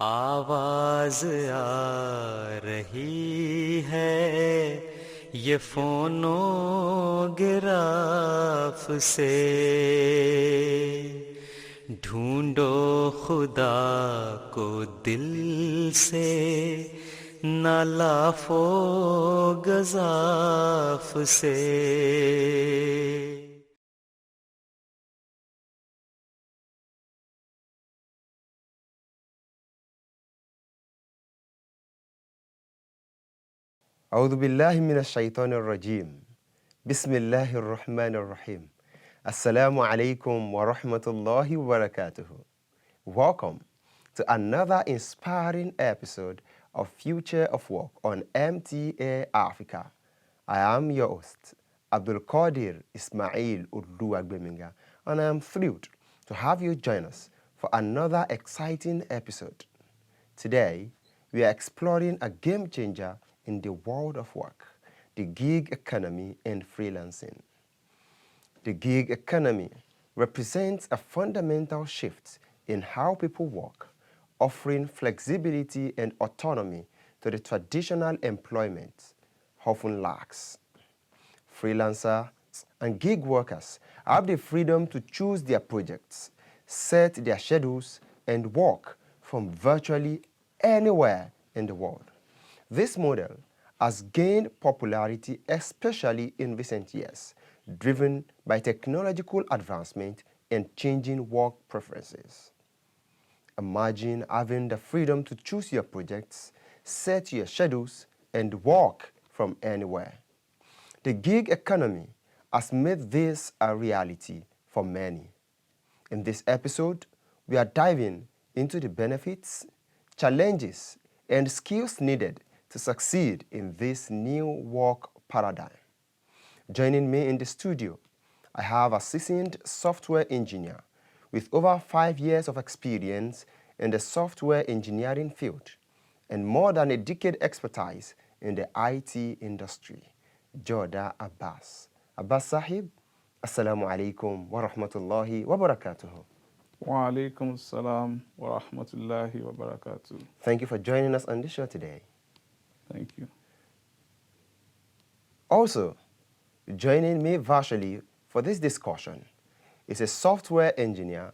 आवाज आ रही है ये फोनोग्राफ से, ढूंढो खुदा को दिल से, ना लाफो गजाफ से। أعوذ بالله من الشيطان الرجيم بسم الله الرحمن الرحيم Assalamu alaikum wa rahmatullahi wa barakatuhu. Welcome to another inspiring episode of Future of Work on MTA Africa. I am your host, Abdul Qadir Ismail Uduagbeminga, and I am thrilled to have you join us for another exciting episode. Today, we are exploring a game changer in the world of work, the gig economy and freelancing. The gig economy represents a fundamental shift in how people work, offering flexibility and autonomy to the traditional employment often lacks. Freelancers and gig workers have the freedom to choose their projects, set their schedules, and work from virtually anywhere in the world. This model has gained popularity especially in recent years, driven by technological advancement and changing work preferences. Imagine having the freedom to choose your projects, set your schedules, and work from anywhere. The gig economy has made this a reality for many. In this episode, we are diving into the benefits, challenges, and skills needed to succeed in this new work paradigm. Joining me in the studio, I have a seasoned software engineer with over 5 years of experience in the software engineering field and more than a decade expertise in the IT industry, Joda Abbas. Abbas Sahib, Assalamu alaikum wa rahmatullahi wa barakatuhu. Wa alaikum salam wa rahmatullahi wa barakatuh. Thank you for joining us on the show today. Thank you. Also, joining me virtually for this discussion is a software engineer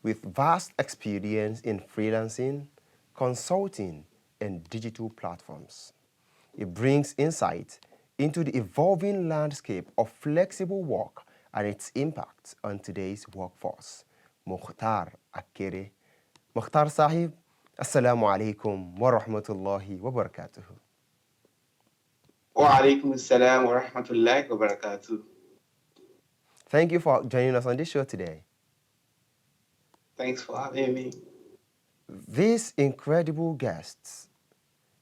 with vast experience in freelancing, consulting, and digital platforms. He brings insight into the evolving landscape of flexible work and its impact on today's workforce. Mukhtar Akere. Mukhtar Sahib, Assalamu alaikum wa rahmatullahi wa barakatuhu. Wa alaikum assalam wa rahmatullahi wa barakatuh. Thank you for joining us on this show today. Thanks for having me. These incredible guests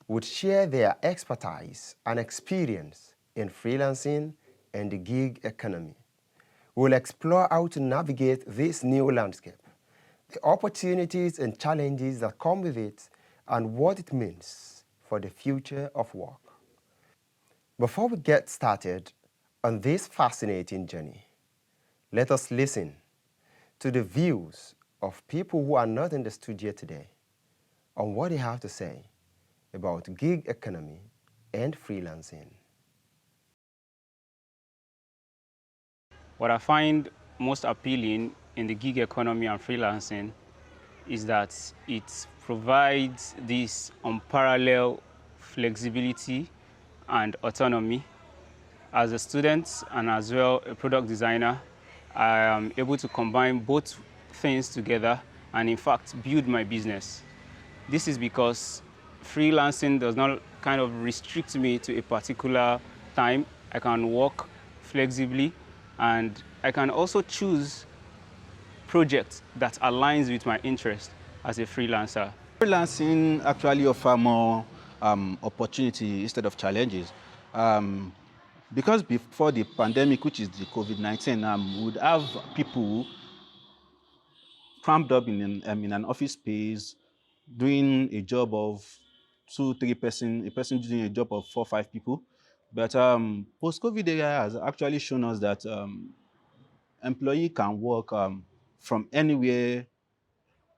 would share their expertise and experience in freelancing and the gig economy. We'll explore how to navigate this new landscape, the opportunities and challenges that come with it, and what it means for the future of work. Before we get started on this fascinating journey, let us listen to the views of people who are not in the studio today on what they have to say about gig economy and freelancing. What I find most appealing in the gig economy and freelancing is that it provides this unparalleled flexibility and autonomy. As a student and as well a product designer, I am able to combine both things together and in fact build my business. This is because freelancing does not kind of restrict me to a particular time. I can work flexibly and I can also choose projects that aligns with my interest as a freelancer. Freelancing actually offers more opportunity instead of challenges. Because before the pandemic, which is the COVID-19, we would have people crammed up in an office space, doing a job of 2-3 person, a person doing a job of 4-5 people. But post-COVID era has actually shown us that employee can work from anywhere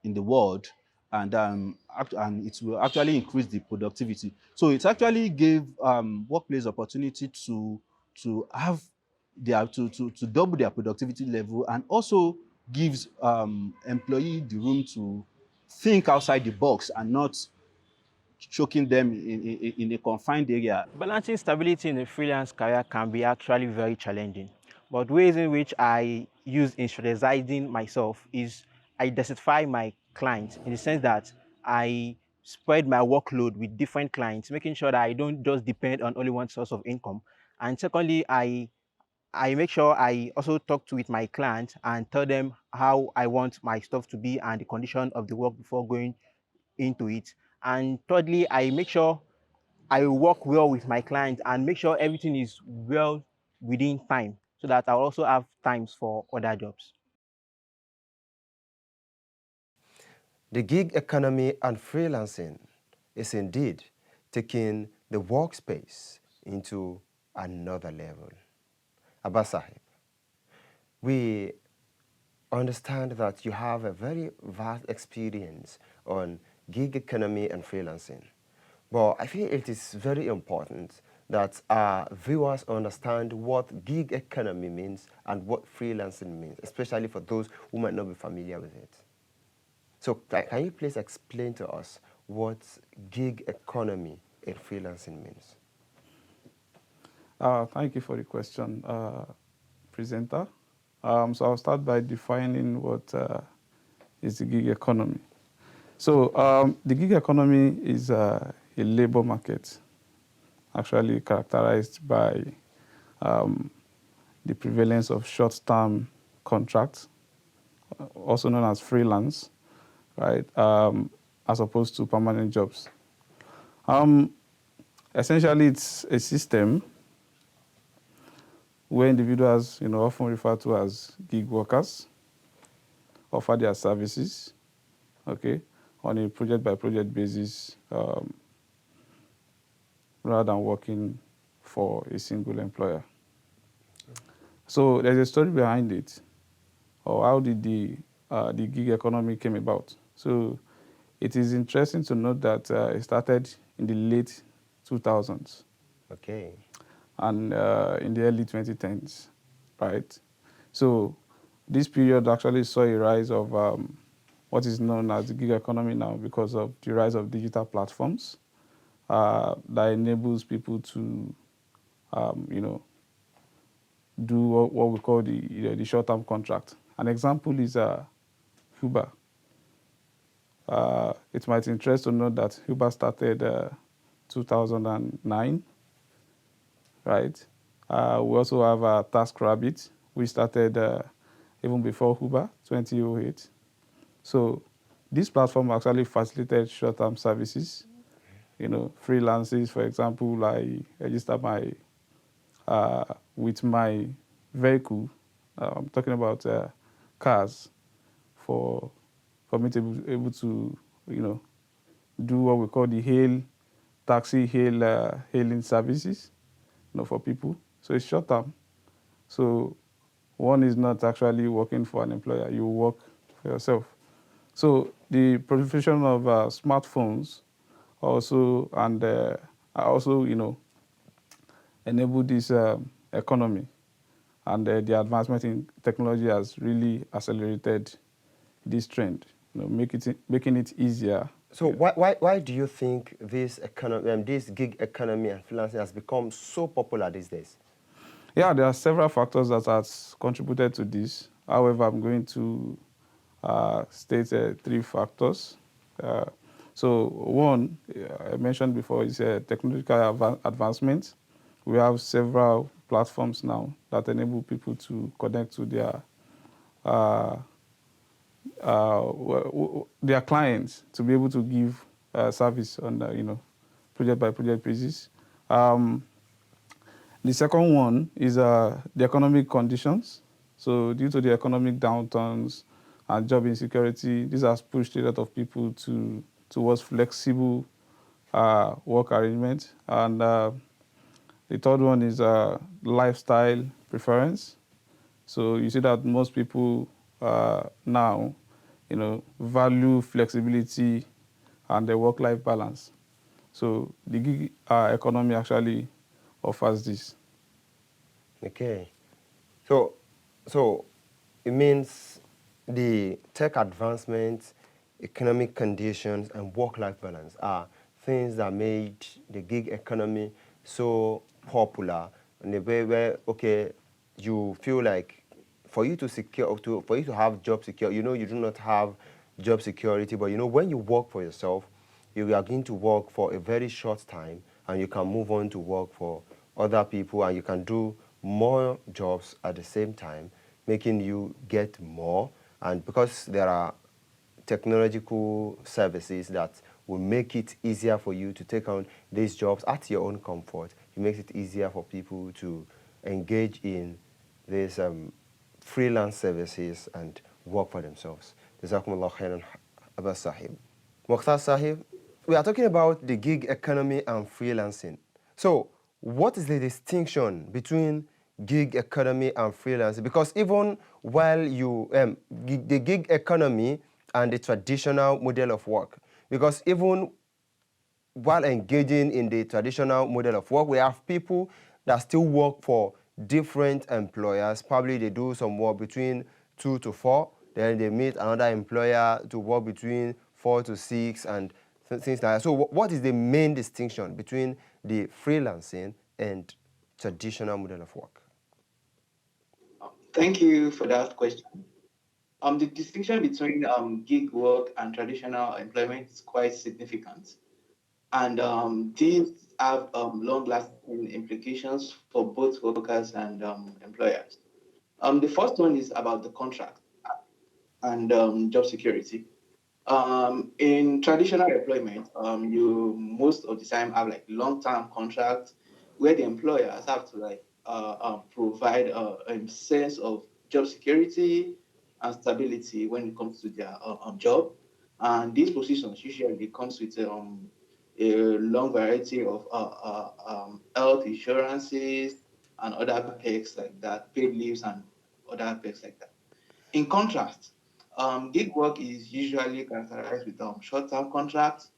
in the world and it will actually increase the productivity. So it actually gave workplace opportunity to have to double their productivity level, and also gives employee the room to think outside the box and not choking them in a confined area. Balancing stability in a freelance career can be actually very challenging, but ways in which I use in strategizing myself is I diversify my clients in the sense that I spread my workload with different clients, making sure that I don't just depend on only one source of income. And secondly, I make sure I also talk to with my clients and tell them how I want my stuff to be and the condition of the work before going into it. And thirdly, I make sure I work well with my clients and make sure everything is well within time so that I'll also have times for other jobs. The gig economy and freelancing is indeed taking the workspace into another level. Abbas Sahib, we understand that you have a very vast experience on gig economy and freelancing. But I feel it is very important that our viewers understand what gig economy means and what freelancing means, especially for those who might not be familiar with it. So can you please explain to us what gig economy and freelancing means? Thank you for the question, presenter. So I'll start by defining what is the gig economy. So the gig economy is a labor market actually characterized by the prevalence of short-term contracts, also known as freelance, right, as opposed to permanent jobs. Essentially, it's a system where individuals, often referred to as gig workers, offer their services, okay, on a project-by-project basis, rather than working for a single employer. So there's a story behind it, or how did the gig economy came about. So it is interesting to note that it started in the late 2000s. Okay. And in the early 2010s, right? So this period actually saw a rise of what is known as the gig economy now because of the rise of digital platforms that enables people to, do what we call the short-term contract. An example is Uber. It might interest to know that Uber started 2009, right? We also have TaskRabbit, which started even before Uber, 2008. So this platform actually facilitated short-term services. Freelances, for example, I register with my vehicle. I'm talking about cars for me to be able to, do what we call the hailing services, for people. So it's short term. So one is not actually working for an employer. You work for yourself. So the proliferation of smartphones also enable this economy, and the advancement in technology has really accelerated this trend, making it easier. So why do you think this gig economy and freelancing has become so popular these days? Yeah, there are several factors that has contributed to this. However, I'm going to state 3 factors. So one, I mentioned before, is technological advancement. We have several platforms now that enable people to connect to their clients to be able to give service on project-by-project basis. The second one is the economic conditions. So due to the economic downturns and job insecurity, this has pushed a lot of people towards flexible work arrangements. And the third one is lifestyle preference. So you see that most people now value flexibility and the work-life balance. So the gig economy actually offers this. Okay. So it means the tech advancements, economic conditions, and work-life balance are things that made the gig economy so popular in a way where, okay, you feel like for you to have job secure, you do not have job security, but when you work for yourself, you are going to work for a very short time and you can move on to work for other people and you can do more jobs at the same time, making you get more. And because there are technological services that will make it easier for you to take on these jobs at your own comfort, it makes it easier for people to engage in these freelance services and work for themselves. Jazakumullah khairan, Abbas Sahib. Mukhtar Sahib, we are talking about the gig economy and freelancing. So, what is the distinction between gig economy and freelancing? Because even while the gig economy and the traditional model of work, because even while engaging in the traditional model of work, we have people that still work for different employers. Probably they do some work between 2 to 4, then they meet another employer to work between 4 to 6 and things like that. So what is the main distinction between the freelancing and traditional model of work? Thank you for that question. The distinction between gig work and traditional employment is quite significant. And these have long-lasting implications for both workers and employers. The first one is about the contract and job security. In traditional employment, you most of the time have like long-term contracts where the employers have to provide a sense of job security and stability when it comes to their job. And these positions usually comes with a long variety of health insurances and other perks like that, paid leaves and other perks like that. In contrast, gig work is usually characterized with short-term contracts,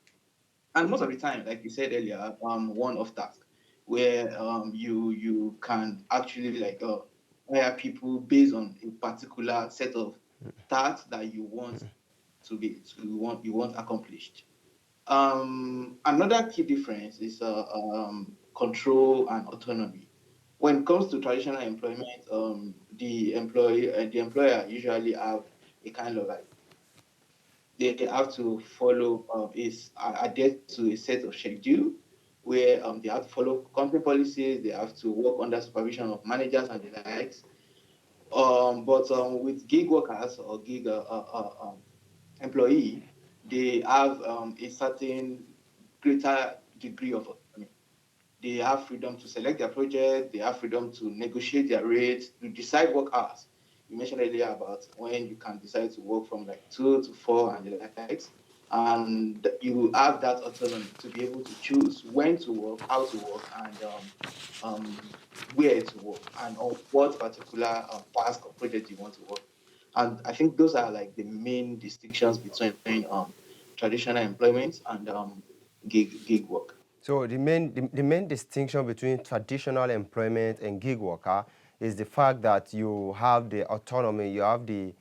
and most of the time, like you said earlier, one-off task, where you can actually hire people based on a particular set of tasks that you want you want accomplished. Another key difference is control and autonomy. When it comes to traditional employment, the employer usually have a kind of like they have to follow is adhere to a set of schedule where they have to follow company policies, they have to work under supervision of managers and the likes. But with gig workers or gig employee, they have a certain greater degree of autonomy. They have freedom to select their project, they have freedom to negotiate their rates, to decide work hours. You mentioned earlier about when you can decide to work from like 2 to 4 and the likes. And you have that autonomy to be able to choose when to work, how to work, and where to work, and on what particular task or project you want to work. And I think those are like the main distinctions between traditional employment and gig work. So the main distinction between traditional employment and gig worker is the fact that you have the autonomy, you have the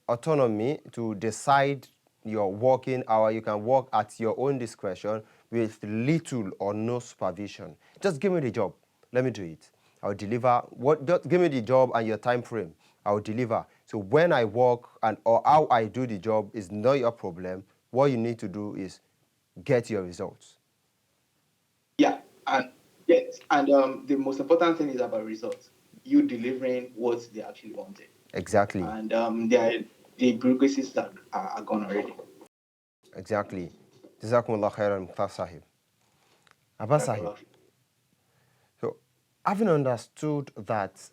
autonomy to decide your working hour. You can work at your own discretion with little or no supervision. Just give me the job, let me do it. I'll deliver. Just give me the job and your time frame. I'll deliver. So when I work or how I do the job is not your problem. What you need to do is get your results. Yeah, and yes, and the most important thing is about results. You delivering what they actually wanted, Exactly. and the bureaucracies are gone already. Exactly. Jazakumullah khairan, Mukhtar Sahib. Abbas Sahib. So, having understood that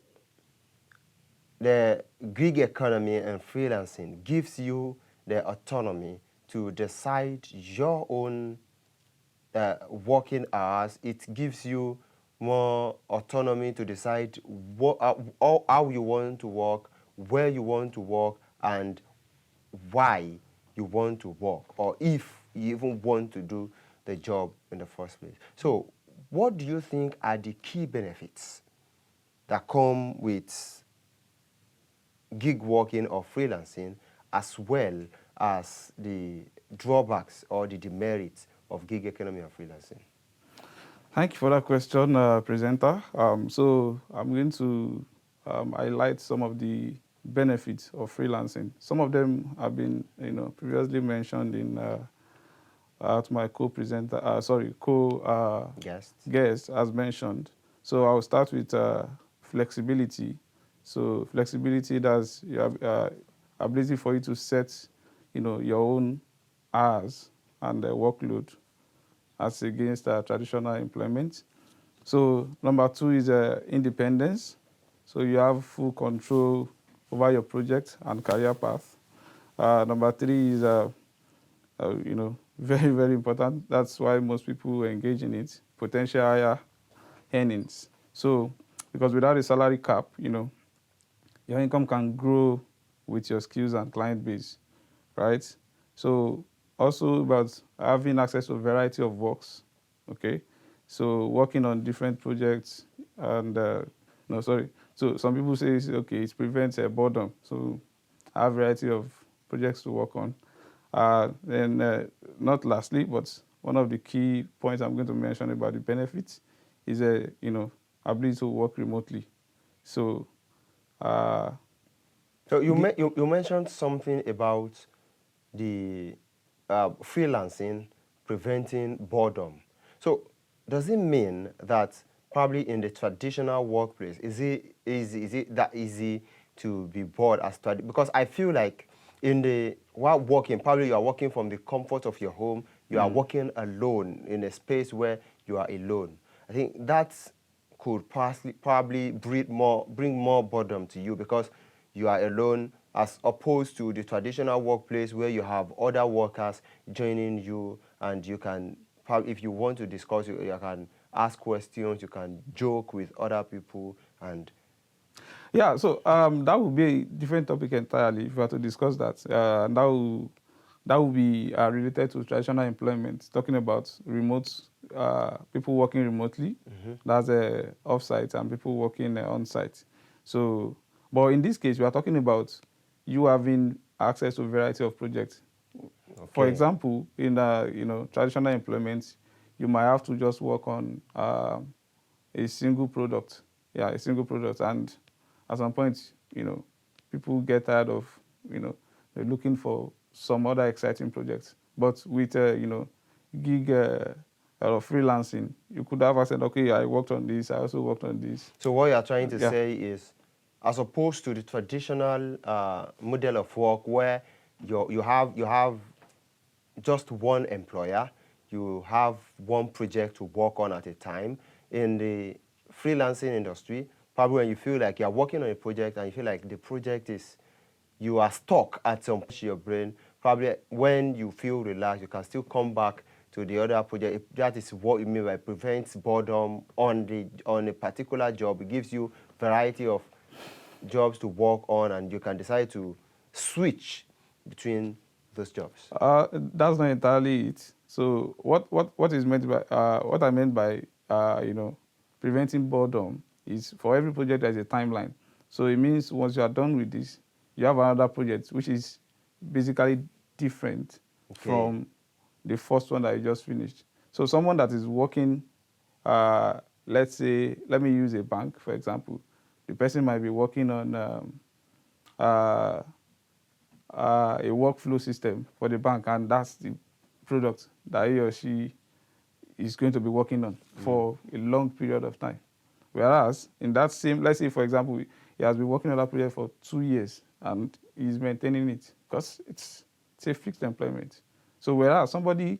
the gig economy and freelancing gives you the autonomy to decide your own working hours, it gives you more autonomy to decide how you want to work, where you want to work, and why you want to work, or if you even want to do the job in the first place. So what do you think are the key benefits that come with gig working or freelancing, as well as the drawbacks or the demerits of gig economy and freelancing? Thank you for that question, presenter. So I'm going to highlight some of the benefits of freelancing. Some of them have been, previously mentioned in at my co-presenter, Guest. guest as mentioned. So I'll start with flexibility. So flexibility, that's your ability for you to set, your own hours and workload as against traditional employment. So number two is independence. So you have full control over your project and career path. Number three is, very, very important. That's why most people engage in it, potential higher earnings. So because without a salary cap, your income can grow with your skills and client base, right? So also about having access to a variety of works, okay? So working on different projects and, no, sorry. So some people say, okay, it prevents boredom. So I have a variety of projects to work on. Then not lastly, but one of the key points I'm going to mention about the benefits is, ability to work remotely. So, So you mentioned something about the freelancing preventing boredom. So does it mean that probably in the traditional workplace, is it that easy to be bored as because I feel like while working, probably you are working from the comfort of your home, you are working alone in a space where you are alone. I think that could probably bring more boredom to you, because you are alone, as opposed to the traditional workplace where you have other workers joining you, and you can, if you want to discuss, you can ask questions, you can joke with other people. And yeah, so that would be a different topic entirely if we were to discuss that. And that will be related to traditional employment, talking about remote, people working remotely, that's off-site, and people working on-site. So, but in this case, we are talking about you having access to a variety of projects. For example, in traditional employment, you might have to just work on a single product. Yeah, a single product. And at some point, people get tired of, they're looking for some other exciting projects. But with, gig or freelancing, you could have said, okay, I worked on this, I also worked on this. So what you are trying to say is, as opposed to the traditional model of work where you have just one employer, you have one project to work on at a time. In the freelancing industry, probably when you feel like you're working on a project and you feel like the project you are stuck at some point in your brain, probably when you feel relaxed, you can still come back to the other project. That is what you mean by prevents boredom on a particular job. It gives you variety of jobs to work on, and you can decide to switch between those jobs. That's not entirely it. So what is meant by what I meant by preventing boredom is, for every project there's a timeline. So it means once you are done with this, you have another project which is basically different from the first one that you just finished. So someone that is working, let's say, let me use a bank for example. The person might be working on a workflow system for the bank, and that's the product that he or she is going to be working on for a long period of time. Whereas in that same, let's say for example, he has been working on that project for 2 years and he's maintaining it because it's a fixed employment. So whereas somebody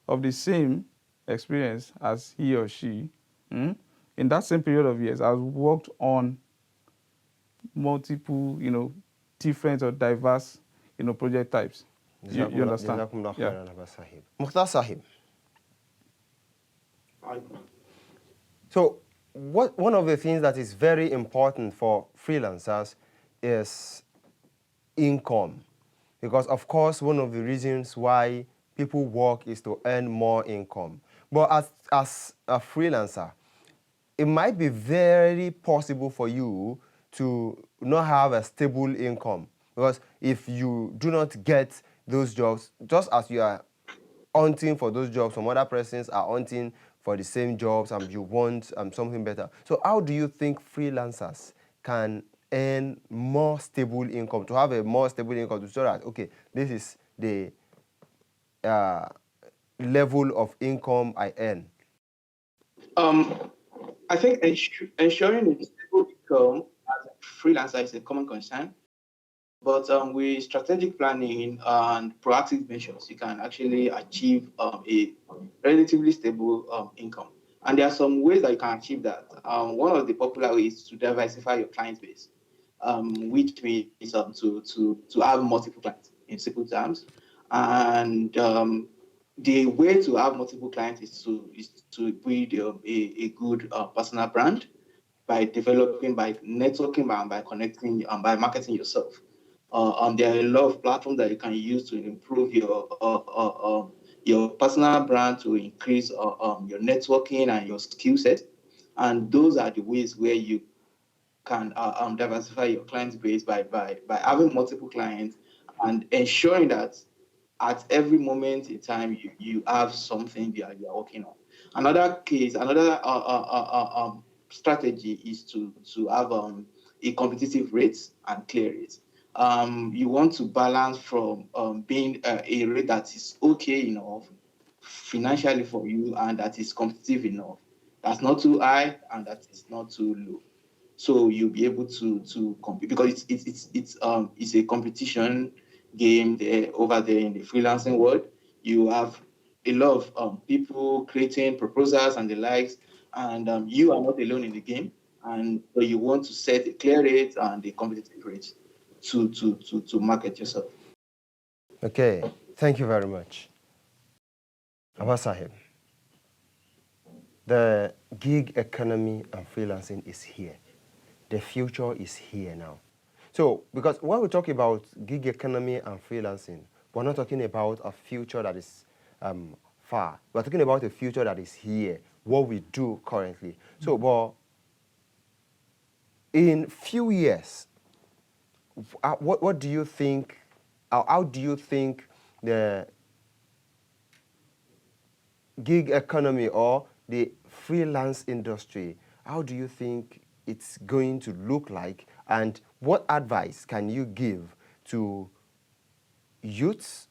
of the same experience as he or she, in that same period of years, has worked on multiple, different or diverse, project types. You understand? Yeah. Mukhtar Sahib. So one of the things that is very important for freelancers is income. Because, of course, one of the reasons why people work is to earn more income. But as a freelancer, it might be very possible for you to not have a stable income. Because if you do not get those jobs, just as you are hunting for those jobs, some other persons are hunting for the same jobs and you want something better. So how do you think freelancers can earn more stable income, to have a more stable income, to show that, okay, this is the level of income I earn? I think ensuring a stable income as a freelancer is a common concern. But with strategic planning and proactive measures, you can actually achieve a relatively stable income. And there are some ways that you can achieve that. One of the popular ways is to diversify your client base, which means to have multiple clients in simple terms. And the way to have multiple clients is to build a good personal brand by developing, by networking, by connecting, by marketing yourself. There are a lot of platforms that you can use to improve your personal brand, to increase your networking and your skill set. And those are the ways where you can diversify your client base by having multiple clients and ensuring that at every moment in time you have something you are working on. Another strategy is to have a competitive rate and clear rate. You want to balance from being a rate that is okay enough financially for you and that is competitive enough. That's not too high and that is not too low. So you'll be able to compete, because it's a competition game there over there in the freelancing world. You have a lot of people creating proposals and the likes, and you are not alone in the game. And so you want to set a clear rate and a competitive rate to market yourself. Okay, thank you very much. Abba Sahib, the gig economy and freelancing is here. The future is here now. So, because when we talk about gig economy and freelancing, we're not talking about a future that is far. We're talking about a future that is here, what we do currently. So, but in few years, what do you think, how do you think the gig economy or the freelance industry, how do you think it's going to look like, and what advice can you give to youths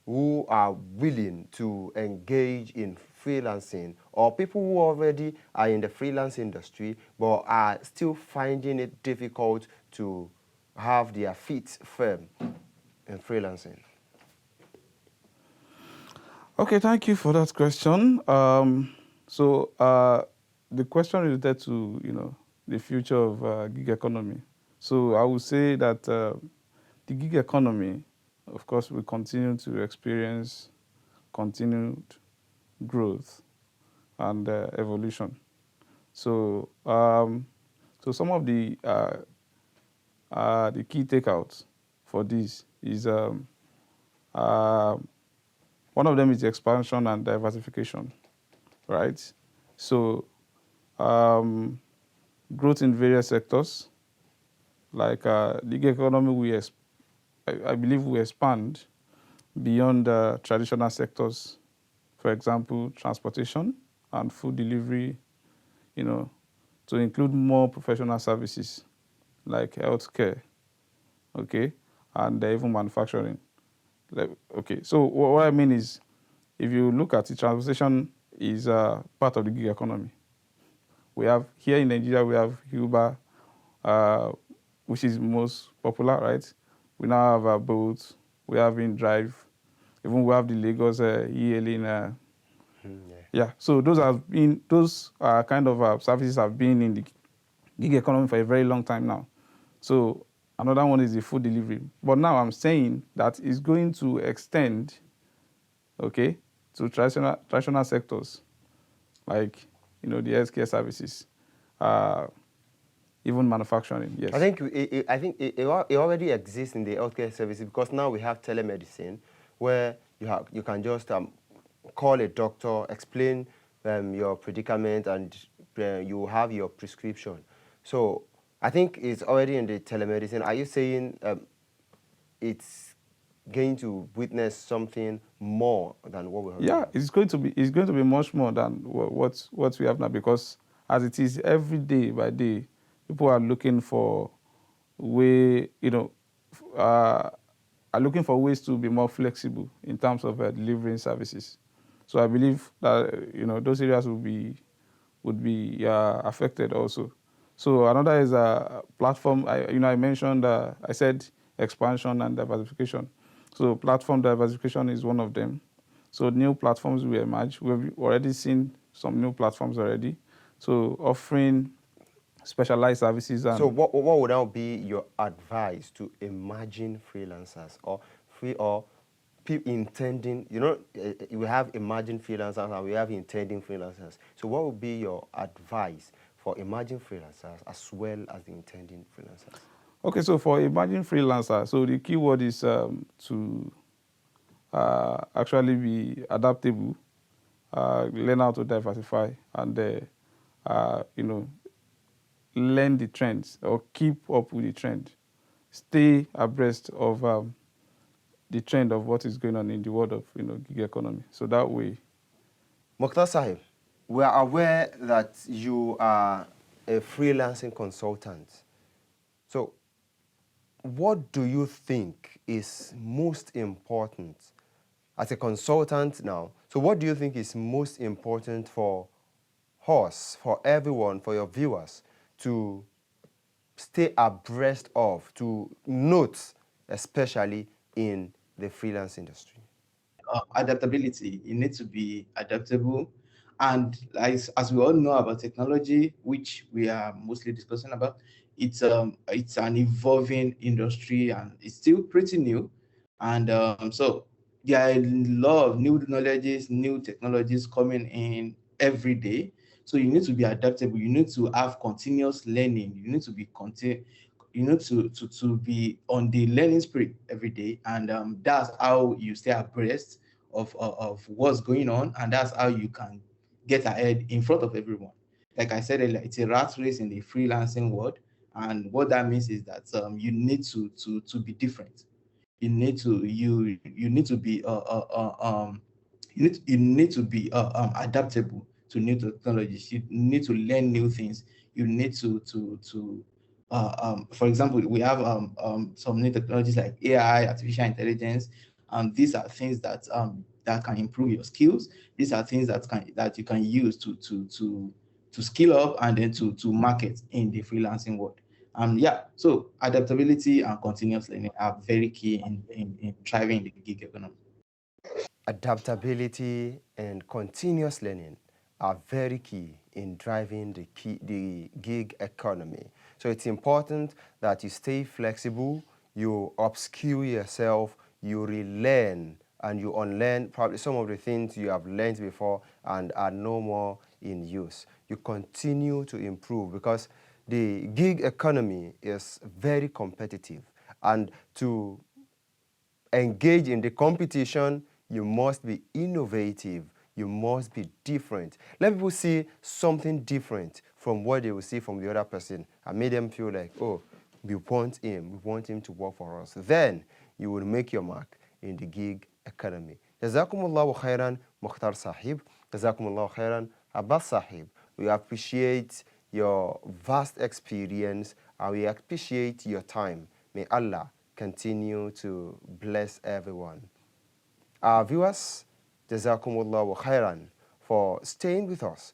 who are willing to engage in freelancing, or people who already are in the freelance industry but are still finding it difficult to have their feet firm in freelancing? Okay, thank you for that question. The question related to the future of gig economy. So I would say that the gig economy, of course, will continue to experience continued growth and evolution. So some of the key takeouts for this is one of them is expansion and diversification, right? So growth in various sectors, like the gig economy, I believe will expand beyond traditional sectors, for example, transportation and food delivery, to include more professional services like healthcare, okay, and even manufacturing. Okay, so what I mean is, if you look at it, transportation is part of the gig economy. We have, here in Nigeria, we have Uber, which is most popular, right? We now have boats, we have InDrive, even we have the Lagos e-hailing. Yeah, so those kind of services have been in the gig economy for a very long time now. So another one is the food delivery. But now I'm saying that it's going to extend, okay, to traditional sectors, like the healthcare services, even manufacturing. Yes. I think it already exists in the healthcare services, because now we have telemedicine, where you can just call a doctor, explain your predicament, and you have your prescription. So I think it's already in the telemedicine. Are you saying it's going to witness something more than what we have? Yeah, it's going to be much more than what we have now, because as it is every day by day, people are looking for are looking for ways to be more flexible in terms of delivering services. So I believe that those areas would be affected also. So another is a platform. I mentioned I said expansion and diversification. So platform diversification is one of them. So new platforms will emerge. We've already seen some new platforms already. So offering specialized services. And so what would now be your advice to emerging freelancers or people intending, we have emerging freelancers and we have intending freelancers. So what would be your advice for emerging freelancers as well as the intending freelancers? Okay, so for emerging freelancers, so the key word is to actually be adaptable, learn how to diversify, and learn the trends or keep up with the trend. Stay abreast of the trend of what is going on in the world of gig economy. So that way. Mokhtar Sahib, we are aware that you are a freelancing consultant. So what do you think is most important as a consultant now? So what do you think is most important for us, for everyone, for your viewers to stay abreast of, to note, especially in the freelance industry? Adaptability. You need to be adaptable. And as we all know about technology, which we are mostly discussing about, it's an evolving industry and it's still pretty new. And so there are a lot of new knowledges, new technologies coming in every day. So you need to be adaptable. You need to have continuous learning. You need to be to be on the learning spirit every day, and that's how you stay abreast of what's going on, and that's how you can get ahead in front of everyone. Like I said earlier, it's a rat race in the freelancing world, and what that means is that you need to be different. You need to be you need to be adaptable to new technologies. You need to learn new things. You need to for example, we have some new technologies like AI, artificial intelligence. These are things that can improve your skills. These are things that you can use to skill up and then to market in the freelancing world. So adaptability and continuous learning are very key in thriving the gig economy. Adaptability and continuous learning are very key in driving the gig economy. So it's important that you stay flexible, you upskill yourself, you relearn, and you unlearn probably some of the things you have learned before and are no more in use. You continue to improve, because the gig economy is very competitive, and to engage in the competition, you must be innovative, you must be different. Let people see something different from what they will see from the other person and make them feel like, oh, we want him to work for us. Then you will make your mark in the gig economy. Jazakumullahu khairan, Mukhtar Sahib. Jazakumullahu khairan, Abbas Sahib. We appreciate your vast experience and we appreciate your time. May Allah continue to bless everyone. Our viewers, Jazakumullahu khairan for staying with us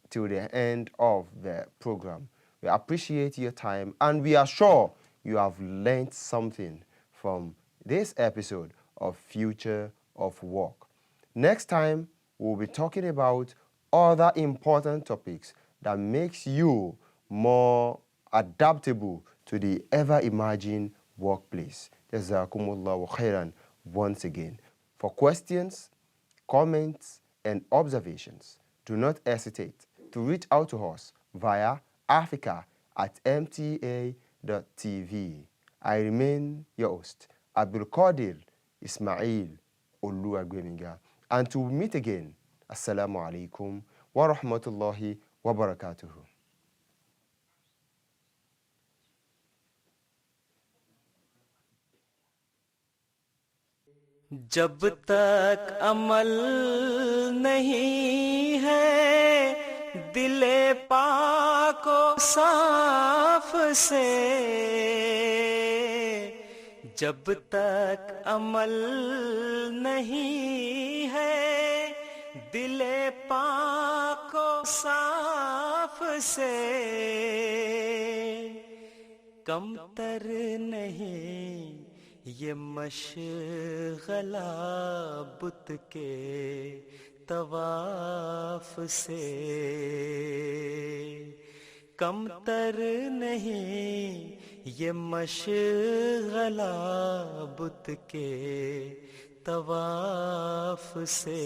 till the end of the program. We appreciate your time and we are sure you have learned something from this episode of Future of Work. Next time, we'll be talking about other important topics that makes you more adaptable to the ever-emerging workplace. Jazakumullahu khairan once again. For questions, comments, and observations, do not hesitate to reach out to us via africa mta.tv. I remain your host, Abdul Qadir Ismail Oluwagweminga. Until we meet again, Assalamu alaikum wa rahmatullahi wa barakatuhu. जब तक अमल नहीं है दिले पाको साफ से, जब तक अमल नहीं है दिले पाको साफ से, कमतर नहीं ये मशगला बुत के तवाफ से, कमतर नहीं ये मशगला बुत के तवाफ से।